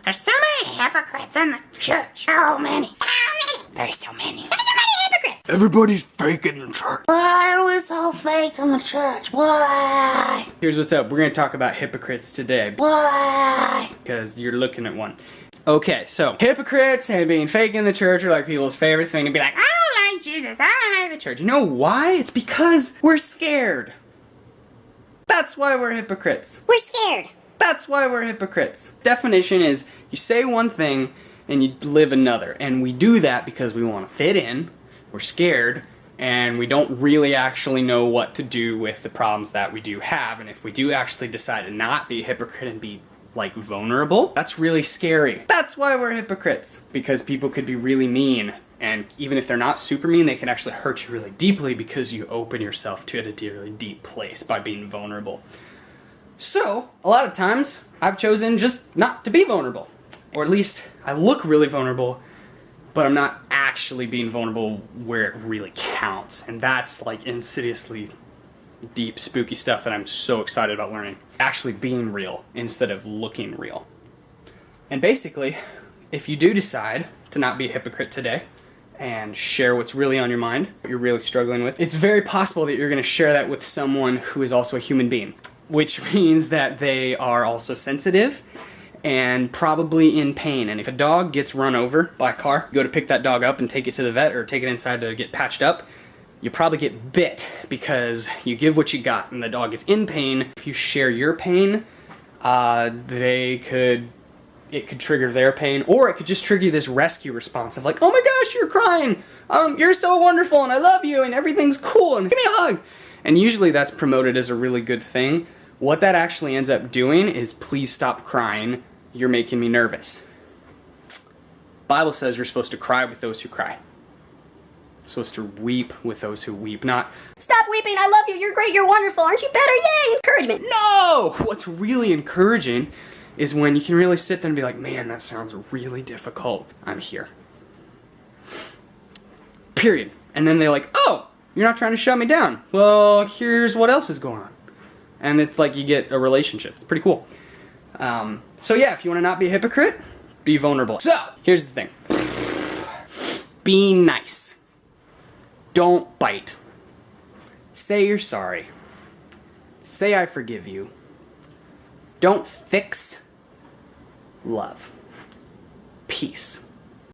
There's so many hypocrites in the church. So many. There's so many hypocrites. Everybody's fake in the church. Why are we so fake in the church? Why? Here's what's up. We're going to talk about hypocrites today. Why? Because you're looking at one. Okay, so hypocrites and being fake in the church are like people's favorite thing to be like, I don't like Jesus, I don't like the church. You know why? It's because we're scared. That's why we're hypocrites. We're scared. That's why we're hypocrites. Definition is you say one thing and you live another. And we do that because we want to fit in, we're scared, and we don't really actually know what to do with the problems that we do have. And if we do actually decide to not be a hypocrite and be like vulnerable, that's really scary. That's why we're hypocrites. Because people could be really mean, and even if they're not super mean, they can actually hurt you really deeply because you open yourself to a really deep place by being vulnerable. So, a lot of times, I've chosen just not to be vulnerable. Or at least, I look really vulnerable, but I'm not actually being vulnerable where it really counts. And that's like insidiously deep, spooky stuff that I'm so excited about learning. Actually being real instead of looking real. And basically, if you do decide to not be a hypocrite today and share what's really on your mind, what you're really struggling with, it's very possible that you're going to share that with someone who is also a human being. Which means that they are also sensitive and probably in pain. And if a dog gets run over by a car, you go to pick that dog up and take it to the vet or take it inside to get patched up, you probably get bit because you give what you got and the dog is in pain. If you share your pain, it could trigger their pain, or it could just trigger this rescue response of like, oh my gosh, you're crying. You're so wonderful and I love you and everything's cool and give me a hug. And usually that's promoted as a really good thing. What that actually ends up doing is, please stop crying, you're making me nervous. Bible says you're supposed to cry with those who cry. You're supposed to weep with those who weep, not Stop weeping, I love you, you're great, you're wonderful, aren't you better? Yay, encouragement. no! What's really encouraging is when you can really sit there and be like, man, that sounds really difficult. I'm here. Period. And then they're like, oh, you're not trying to shut me down. Well, here's what else is going on. And it's like you get a relationship. It's pretty cool. So yeah, if you want to not be a hypocrite, be vulnerable. So, here's the thing. Be nice. Don't bite. Say you're sorry. Say I forgive you. Don't fix. Love. Peace.